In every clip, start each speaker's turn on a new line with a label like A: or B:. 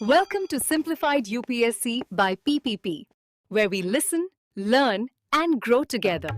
A: Welcome to Simplified UPSC by PPP, where we listen, learn, and grow together.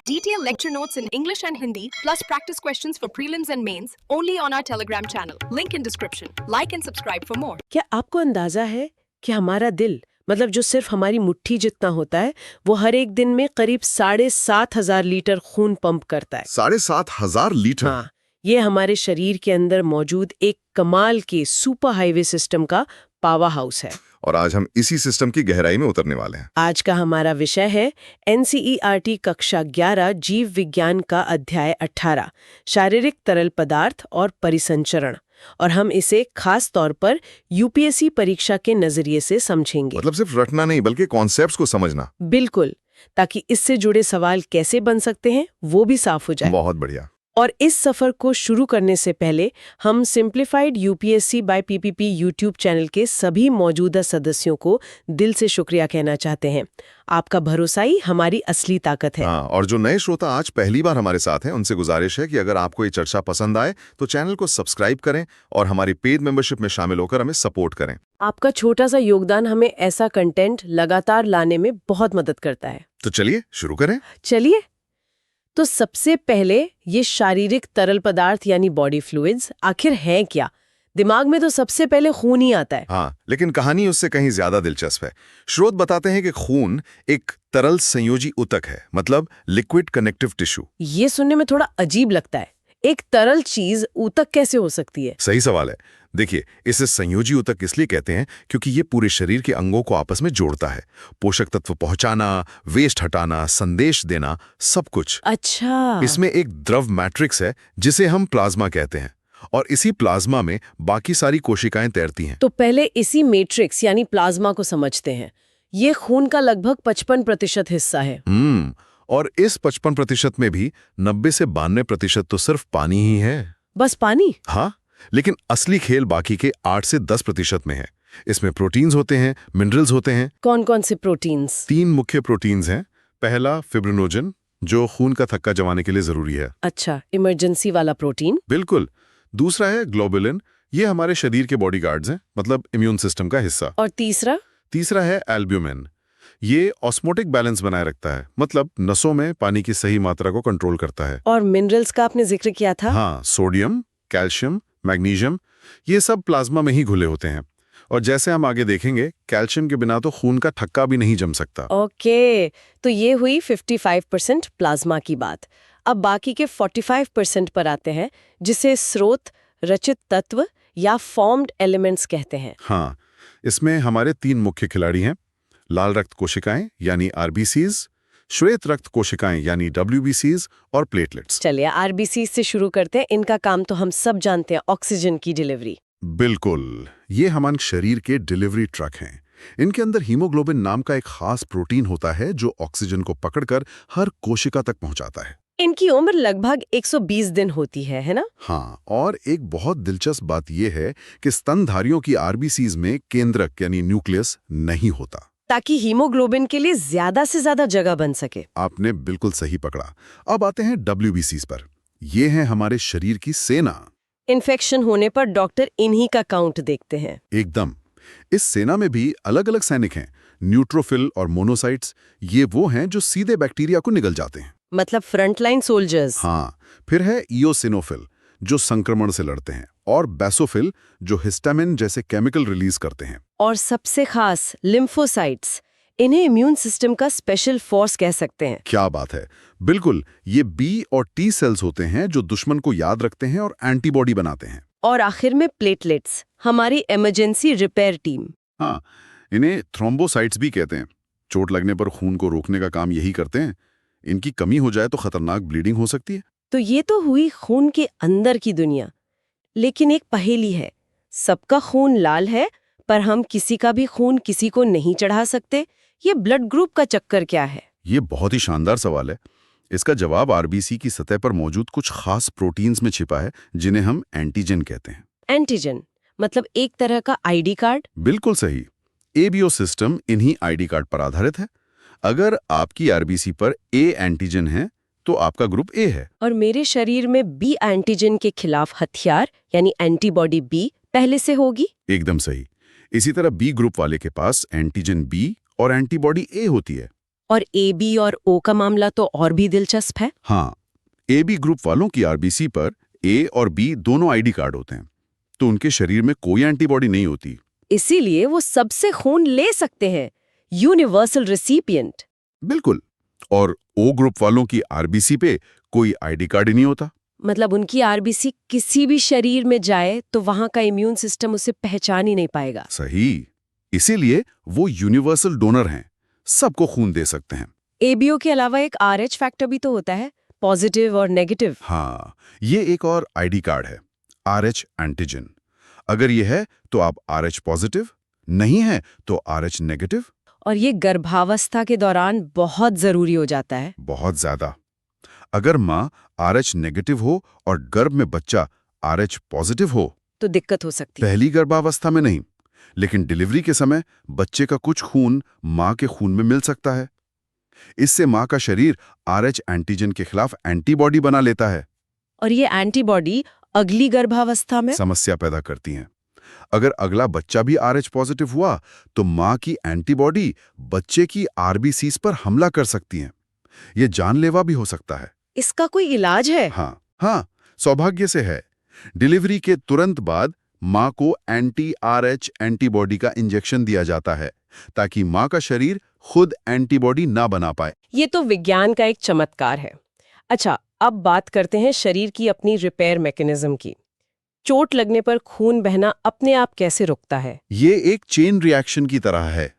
A: Detailed lecture notes in English and Hindi, plus practice questions for prelims and mains, only on our Telegram channel. Link in description. Like and subscribe for more.
B: क्या आपको अंदाजा है कि हमारा दिल मतलब जो सिर्फ हमारी मुट्ठी जितना होता है वो हर एक दिन में करीब 7,500 लीटर खून पंप करता है।
C: 7,500 लीटर?
B: हाँ, ये हमारे शरीर के अंदर मौजूद एक कमाल के सुपर हाईवे सिस्टम का पावर हाउस है।
C: और आज हम इसी सिस्टम की गहराई में उतरने वाले हैं।
B: आज का हमारा विषय है NCERT कक्षा 11 जीव विज्ञान का अध्याय 18 शारीरिक तरल पदार्थ और परिसंचरण, और हम इसे खास तौर पर यूपीएससी परीक्षा के नजरिए से समझेंगे।
C: मतलब सिर्फ रटना नहीं बल्कि कॉन्सेप्ट्स को समझना।
B: बिल्कुल, ताकि इससे जुड़े सवाल कैसे बन सकते हैं वो भी साफ हो जाए।
C: बहुत बढ़िया।
B: और इस सफर को शुरू करने से पहले हम simplified UPSC by PPP YouTube channel के सभी मौजूदा सदस्यों को दिल से शुक्रिया कहना चाहते हैं। आपका भरोसा ही हमारी असली ताकत है।
C: हाँ, और जो नए श्रोता आज पहली बार हमारे साथ हैं उनसे गुजारिश है कि अगर आपको ये चर्चा पसंद आए तो चैनल को सब्सक्राइब करें और हमारी पेड मेंबरशिप में शामिल होकर हमें सपोर्ट करें।
B: आपका छोटा सा योगदान हमें ऐसा कंटेंट लगातार लाने में बहुत मदद करता है।
C: तो चलिए शुरू करें।
B: चलिए, तो सबसे पहले ये शारीरिक तरल पदार्थ यानी बॉडी फ्लूइड्स आखिर है क्या? दिमाग में तो सबसे पहले खून ही आता है।
C: हाँ, लेकिन कहानी उससे कहीं ज्यादा दिलचस्प है। स्रोत बताते हैं कि खून एक तरल संयोजी ऊतक है, मतलब लिक्विड कनेक्टिव टिश्यू।
B: ये सुनने में थोड़ा अजीब लगता है। एक तरल चीज ऊतक कैसे हो सकती है?
C: सही सवाल है। देखिए, इसे संयोजी ऊतक इसलिए कहते हैं क्योंकि ये पूरे शरीर के अंगों को आपस में जोड़ता है। पोषक तत्व पहुंचाना, वेस्ट हटाना, संदेश देना, सब कुछ।
B: अच्छा,
C: इसमें एक द्रव मैट्रिक्स है जिसे हम प्लाज्मा कहते हैं, और इसी प्लाज्मा में बाकी सारी कोशिकाएं तैरती हैं।
B: तो पहले इसी मैट्रिक्स यानी प्लाज्मा को समझते हैं। ये खून का लगभग 55% हिस्सा है।
C: और इस 55% में भी 90 से 92% तो सिर्फ पानी ही है।
B: बस पानी?
C: हाँ, लेकिन असली खेल बाकी के 8 से 10% में है। इसमें प्रोटीन्स होते हैं, मिनरल्स होते हैं।
B: कौन कौन से प्रोटीन्स?
C: 3 मुख्य प्रोटीन्स हैं। पहला फिब्रिनोजन, जो खून का थक्का जमाने के लिए जरूरी है।
B: अच्छा, इमरजेंसी वाला प्रोटीन।
C: बिल्कुल। दूसरा है ग्लोबुलिन, ये हमारे शरीर के बॉडीगार्ड्स हैं, मतलब इम्यून सिस्टम का हिस्सा।
B: और तीसरा
C: है एल्ब्यूमिन, ये ऑस्मोटिक बैलेंस बनाए रखता है, मतलब नसों में पानी की सही मात्रा को कंट्रोल करता है।
B: और मिनरल्स का आपने जिक्र किया था?
C: हाँ, सोडियम, कैल्शियम, मैग्नीशियम, ये सब प्लाज्मा में ही घुले होते हैं। और जैसे हम आगे देखेंगे, कैल्शियम के बिना तो खून का थक्का भी नहीं जम सकता।
B: ओके, तो ये हुई 55% प्लाज्मा की बात। अब बाकी के 45% पर आते हैं, जिसे स्रोत रचित तत्व या फॉर्म्ड एलिमेंट्स कहते हैं।
C: हाँ, इसमें हमारे 3 मुख्य खिलाड़ी हैं। लाल रक्त कोशिकाएं यानी आरबीसीज, श्वेत रक्त कोशिकाएं यानी डब्ल्यूबीसीज, और प्लेटलेट्स।
B: चलिए आरबीसी से शुरू करते हैं। इनका काम तो हम सब जानते हैं, ऑक्सीजन की डिलीवरी।
C: बिल्कुल, ये हमारे शरीर के डिलीवरी ट्रक हैं। इनके अंदर हीमोग्लोबिन नाम का एक खास प्रोटीन होता है जो ऑक्सीजन को पकड़कर हर कोशिका तक पहुंचाता है।
B: इनकी उम्र लगभग 120 दिन होती है ना?
C: हाँ, और एक बहुत दिलचस्प बात यह है कि स्तनधारियों की आरबीसीज में केंद्रक यानी न्यूक्लियस नहीं होता,
B: ताकि हीमोग्लोबिन के लिए ज्यादा से ज्यादा जगह बन सके।
C: आपने बिल्कुल सही पकड़ा। अब आते हैं डब्ल्यूबीसीज पर। ये हैं हमारे शरीर की सेना।
B: इन्फेक्शन होने पर डॉक्टर इन्हीं का काउंट देखते हैं।
C: एकदम। इस सेना में भी अलग अलग सैनिक हैं। न्यूट्रोफिल और मोनोसाइट्स, ये वो हैं जो सीधे बैक्टीरिया को निगल जाते हैं,
B: मतलब फ्रंटलाइन सोल्जर्स।
C: हाँ, फिर है इयोसिनोफिल जो संक्रमण से लड़ते हैं, और बेसोफिल जो हिस्टामिन जैसे केमिकल रिलीज करते हैं।
B: और सबसे खास लिम्फोसाइट्स, इन्हें इम्यून सिस्टम का स्पेशल फोर्स कह सकते हैं।
C: क्या बात है, बिल्कुल। ये बी और टी सेल्स होते हैं जो दुश्मन को याद रखते हैं और एंटीबॉडी बनाते हैं।
B: और आखिर में प्लेटलेट्स, हमारी इमरजेंसी रिपेयर टीम।
C: हाँ, इन्हें थ्रोम्बोसाइट्स भी कहते हैं। चोट लगने पर खून को रोकने का काम यही करते हैं। इनकी कमी हो जाए तो खतरनाक ब्लीडिंग हो सकती है।
B: तो ये तो हुई खून के अंदर की दुनिया, लेकिन एक पहेली है। सबका खून लाल है, पर हम किसी का भी खून किसी को नहीं चढ़ा सकते। ये ब्लड ग्रुप का चक्कर क्या है?
C: ये बहुत ही शानदार सवाल है। इसका जवाब आरबीसी की सतह पर मौजूद कुछ खास प्रोटीन्स में छिपा है, जिन्हें हम एंटीजन कहते हैं।
B: एंटीजन मतलब एक तरह का आईडी कार्ड?
C: बिल्कुल सही। एबीओ सिस्टम इन्हीं आईडी कार्ड पर आधारित है। अगर आपकी आरबीसी पर ए एंटीजन है तो आपका ग्रुप ए है।
B: और मेरे शरीर में बी एंटीजन के खिलाफ हथियार यानी एंटीबॉडी बी पहले से होगी?
C: एकदम सही। इसी तरह बी ग्रुप वाले के पास एंटीजन बी और एंटीबॉडी ए होती है।
B: और ए बी और ओ का मामला तो और भी दिलचस्प है।
C: हाँ, ए बी ग्रुप वालों की आरबीसी पर ए और बी दोनों आईडी कार्ड होते हैं, तो उनके शरीर में कोई एंटीबॉडी नहीं होती।
B: इसीलिए वो सबसे खून ले सकते हैं, यूनिवर्सल रेसिपिएंट।
C: बिल्कुल। और ओ ग्रुप वालों की आरबीसी पे कोई आईडी कार्ड ही नहीं होता।
B: मतलब उनकी आरबीसी किसी भी शरीर में जाए तो वहां का इम्यून सिस्टम उसे पहचान ही नहीं पाएगा।
C: सही। इसीलिए वो यूनिवर्सल डोनर हैं, सबको खून दे सकते हैं।
B: एबीओ के अलावा एक आरएच फैक्टर भी तो होता है, पॉजिटिव और नेगेटिव।
C: हाँ, ये एक और आईडी कार्ड है, आरएच एंटीजन। अगर ये है तो आप आरएच पॉजिटिव, नहीं है तो आरएच नेगेटिव।
B: और ये गर्भावस्था के दौरान बहुत जरूरी हो जाता है।
C: बहुत ज्यादा। अगर माँ आरएच नेगेटिव हो और गर्भ में बच्चा आरएच पॉजिटिव हो
B: तो दिक्कत हो सकती है।
C: पहली गर्भावस्था में नहीं, लेकिन डिलीवरी के समय बच्चे का कुछ खून माँ के खून में मिल सकता है। इससे माँ का शरीर आरएच एंटीजन के खिलाफ एंटीबॉडी बना लेता है
B: और ये एंटीबॉडी अगली गर्भावस्था में
C: समस्या पैदा करती हैं। अगर अगला बच्चा भी आरएच पॉजिटिव हुआ तो माँ की एंटीबॉडी बच्चे की आरबीसीज पर हमला कर सकती हैं। यह जानलेवा भी हो सकता है।
B: इसका कोई इलाज है?
C: हाँ, सौभाग्य से है। डिलीवरी के तुरंत बाद माँ को एंटी आरएच एंटीबॉडी का इंजेक्शन दिया जाता है ताकि माँ का शरीर खुद एंटीबॉडी ना बना पाए।
B: ये तो विज्ञान का एक चमत्कार है। अच्छा, अब बात करते हैं शरीर की अपनी रिपेयर मैकेनिज्म की। चोट लगने पर खून बहना अपने आप कैसे रुकता है?
C: ये एक चेन रिएक्शन की तरह है।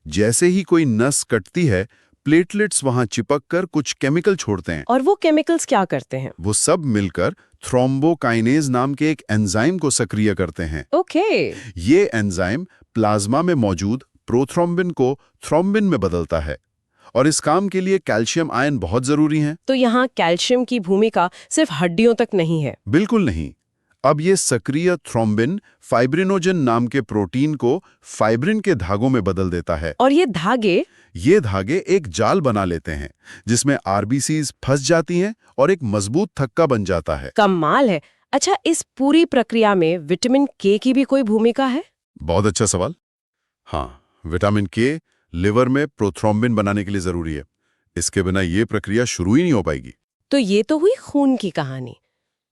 C: जैसे ही कोई नस कटती है, प्लेटलेट्स वहां चिपककर कुछ केमिकल छोड़ते हैं।
B: और वो केमिकल्स क्या करते हैं?
C: वो सब मिलकर थ्रोम्बोकाइनेज नाम के एक एंजाइम को सक्रिय करते हैं।
B: ओके।
C: ये एंजाइम प्लाज्मा में मौजूद प्रोथ्रोम्बिन को थ्रोम्बिन में बदलता है और इस काम के लिए कैल्शियम आयन बहुत जरूरी हैं।
B: तो यहाँ कैल्शियम की भूमिका सिर्फ हड्डियों तक नहीं है?
C: बिल्कुल नहीं। अब ये सक्रिय थ्रोम्बिन फाइब्रिनोजन नाम के प्रोटीन को फाइब्रिन के धागों में बदल देता है।
B: और ये धागे
C: एक जाल बना लेते हैं जिसमें आरबीसीज फंस जाती हैं और एक मजबूत थक्का बन जाता है।
B: कमाल है। अच्छा, इस पूरी प्रक्रिया में विटामिन के की भी कोई भूमिका है?
C: बहुत अच्छा सवाल। हाँ, विटामिन के लिवर में प्रोथ्रोम्बिन बनाने के लिए जरूरी है। इसके बिना ये प्रक्रिया शुरू ही नहीं हो पाएगी।
B: तो ये तो हुई खून की कहानी,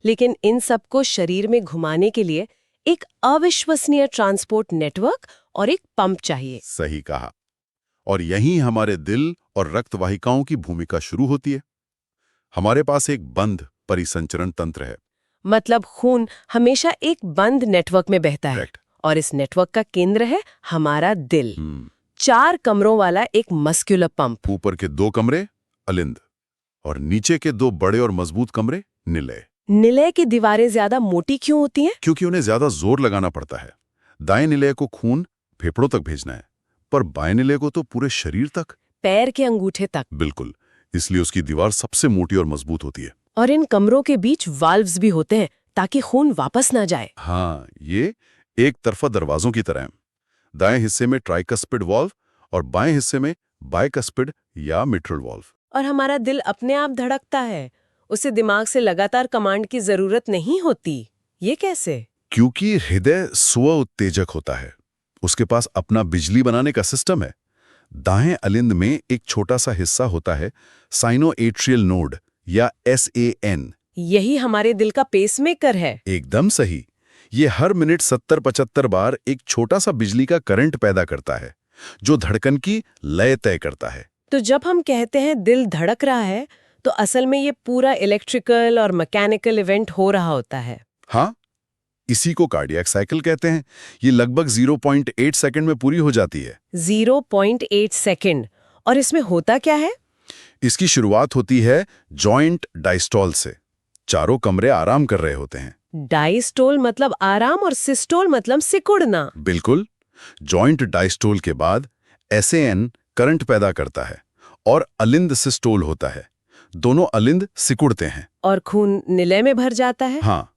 B: लेकिन इन सबको शरीर में घुमाने के लिए एक अविश्वसनीय ट्रांसपोर्ट नेटवर्क और एक पंप चाहिए।
C: सही कहा। और यहीं हमारे दिल और रक्त वाहिकाओं की भूमिका शुरू होती है। हमारे पास एक बंद परिसंचरण तंत्र है।
B: मतलब खून हमेशा एक बंद नेटवर्क में बहता है।
C: Correct.
B: और इस नेटवर्क का केंद्र है हमारा दिल। 4 कमरों वाला एक मस्कुलर पंप।
C: ऊपर के 2 कमरे अलिंद और नीचे के 2 बड़े और मजबूत कमरे निलय।
B: निलय की दीवारें ज्यादा मोटी क्यों होती हैं?
C: क्योंकि उन्हें ज्यादा जोर लगाना पड़ता है। दाएं निलय को खून फेफड़ों तक भेजना है, पर बाएं निलय को तो पूरे शरीर तक,
B: पैर के अंगूठे तक।
C: बिल्कुल। इसलिए उसकी दीवार सबसे मोटी और मजबूत होती है।
B: और इन कमरों के बीच वाल्व्स भी होते हैं ताकि खून वापस ना जाए।
C: हाँ, ये एक तरफा दरवाजों की तरह है। दाएं हिस्से में ट्राइकस्पिड वाल्व और बाएं हिस्से में बाइकस्पिड या मिट्रल वाल्व।
B: और हमारा दिल अपने आप धड़कता है, उसे दिमाग से लगातार कमांड की जरूरत नहीं होती। ये कैसे?
C: क्योंकि हृदय स्व उत्तेजक होता है, उसके पास अपना बिजली बनाने का सिस्टम है। दाएं अलिंद में एक छोटा सा हिस्सा होता है साइनोएट्रियल नोड या SAN।
B: यही हमारे दिल का पेसमेकर है।
C: एकदम सही। ये हर मिनट 70-75 बार एक छोटा सा बिजली का करंट पैदा करता है जो धड़कन की लय तय करता है।
B: तो जब हम कहते हैं दिल धड़क रहा है, तो असल में ये पूरा इलेक्ट्रिकल और मैकेनिकल इवेंट हो रहा होता है।
C: हाँ, इसी को कार्डियक साइकिल कहते हैं। ये लगभग 0.8 सेकंड में पूरी हो जाती है।
B: 0.8 सेकंड। और इसमें होता क्या है?
C: इसकी शुरुआत होती है जॉइंट डायस्टोल से। चारों कमरे आराम कर रहे होते हैं।
B: डायस्टोल मतलब आराम और सिस्टोल मतलब सिकुड़ना।
C: बिल्कुल। जॉइंट डायस्टोल के बाद SAN करंट पैदा करता है और अलिंद सिस्टोल होता है। दोनों अलिंद सिकुड़ते हैं
B: और खून निलय में भर जाता है।
C: हाँ,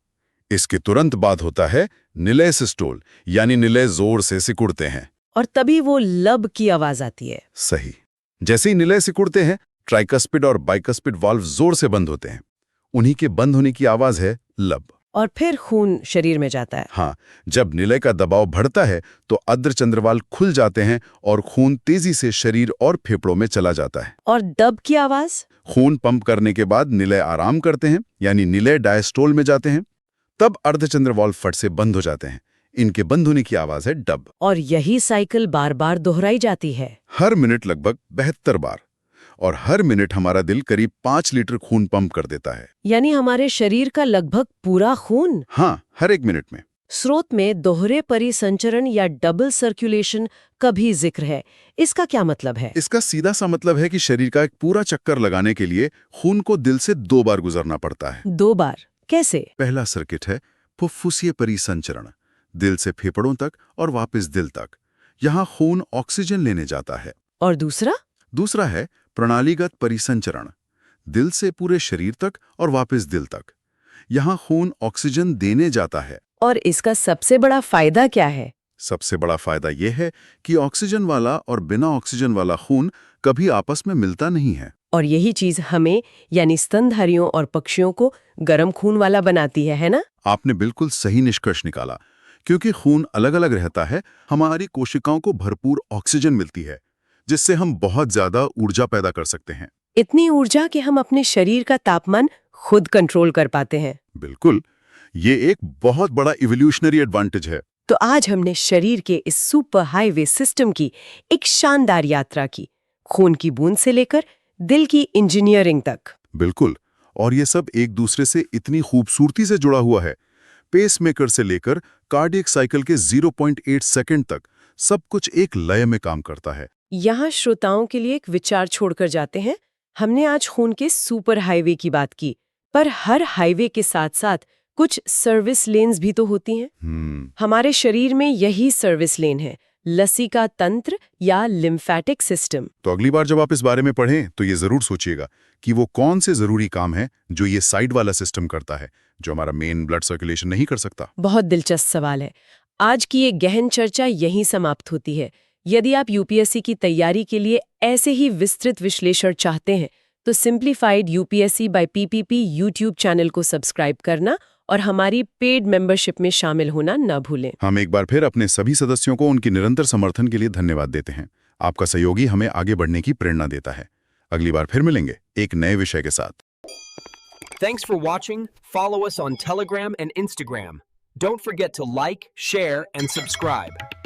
C: इसके तुरंत बाद होता है निलय सिस्टोल, यानी निलय जोर से सिकुड़ते हैं
B: और तभी वो लब की आवाज आती है।
C: सही। जैसे ही निलय सिकुड़ते हैं, ट्राइकस्पिड और बाइकस्पिड वाल्व जोर से बंद होते हैं। उन्हीं के बंद होने की आवाज है लब।
B: और फिर खून शरीर में जाता है।
C: हाँ, जब निलय का दबाव बढ़ता है तो अर्धचंद्रवाल खुल जाते हैं और खून तेजी से शरीर और फेफड़ों में चला जाता है।
B: और दब की आवाज?
C: खून पंप करने के बाद निलय आराम करते हैं, यानी निलय डायस्टोल में जाते हैं। तब अर्धचंद्रवाल फट से बंद हो जाते हैं। इनके बंद होने की आवाज है डब।
B: और यही साइकिल बार बार दोहराई जाती है।
C: हर मिनट लगभग 72 बार। और हर मिनट हमारा दिल करीब 5 लीटर खून पंप कर देता है।
B: यानी हमारे शरीर का लगभग पूरा खून।
C: हाँ, हर एक मिनट में।
B: स्रोत में दोहरे परिसंचरण या डबल सर्कुलेशन का भी जिक्र है। इसका क्या मतलब है?
C: इसका सीधा सा मतलब है कि शरीर का एक पूरा चक्कर लगाने के लिए खून को दिल से 2 बार गुजरना पड़ता है।
B: 2 बार? कैसे?
C: पहला सर्किट है फुफ्फुसीय परिसंचरण, दिल से फेफड़ों तक और वापस दिल तक। यहाँ खून ऑक्सीजन लेने जाता है।
B: और दूसरा?
C: दूसरा है प्रणालीगत परिसंचरण, दिल से पूरे शरीर तक और वापस दिल तक। यहाँ खून ऑक्सीजन देने जाता है।
B: और इसका सबसे बड़ा फायदा क्या है?
C: सबसे बड़ा फायदा यह है कि ऑक्सीजन वाला और बिना ऑक्सीजन वाला खून कभी आपस में मिलता नहीं है।
B: और यही चीज हमें यानी स्तनधारियों और पक्षियों को गर्म खून वाला बनाती है ना?
C: आपने बिल्कुल सही निष्कर्ष निकाला। क्योंकि खून अलग अलग रहता है, हमारी कोशिकाओं को भरपूर ऑक्सीजन मिलती है, जिससे हम बहुत ज्यादा ऊर्जा पैदा कर सकते हैं।
B: इतनी ऊर्जा कि हम अपने शरीर का तापमान खुद कंट्रोल कर पाते हैं।
C: बिल्कुल, ये एक बहुत बड़ा इवोल्यूशनरी एडवांटेज है।
B: तो आज हमने शरीर के इस सुपर हाईवे सिस्टम की एक शानदार यात्रा की, खून की बूंद से लेकर दिल की इंजीनियरिंग तक।
C: बिल्कुल, और ये सब एक दूसरे से इतनी खूबसूरती से जुड़ा हुआ है। पेसमेकर से लेकर कार्डियक साइकिल के 0.8 सेकंड तक सब कुछ एक लय में काम करता है।
B: यहाँ श्रोताओं के लिए एक विचार छोड़कर जाते हैं। हमने आज खून के सुपर हाईवे की बात की, पर हर हाईवे के साथ साथ कुछ सर्विस लेन्स भी तो होती हैं। हमारे शरीर में यही सर्विस लेन है, लसीका तंत्र या लिम्फेटिक सिस्टम।
C: तो अगली बार जब आप इस बारे में पढ़ें तो ये जरूर सोचिएगा कि वो कौन से जरूरी काम है जो ये साइड वाला सिस्टम करता है, जो हमारा मेन ब्लड सर्कुलेशन नहीं कर सकता।
B: बहुत दिलचस्प सवाल है। आज की ये गहन चर्चा यहीं समाप्त होती है। यदि आप यूपीएससी की तैयारी के लिए ऐसे ही विस्तृत विश्लेषण चाहते हैं तो simplified UPSC by PPP YouTube channel को सब्सक्राइब करना और हमारी पेड मेंबरशिप में शामिल होना न भूलें।
C: हम एक बार फिर अपने सभी सदस्यों को उनकी निरंतर समर्थन के लिए धन्यवाद देते हैं। आपका सहयोगी हमें आगे बढ़ने की प्रेरणा देता है। अगली बार फिर मिलेंगे एक नए विषय के साथ।
D: Thanks for watching. Follow us on Telegram and Instagram. Don't forget to like, share, and subscribe.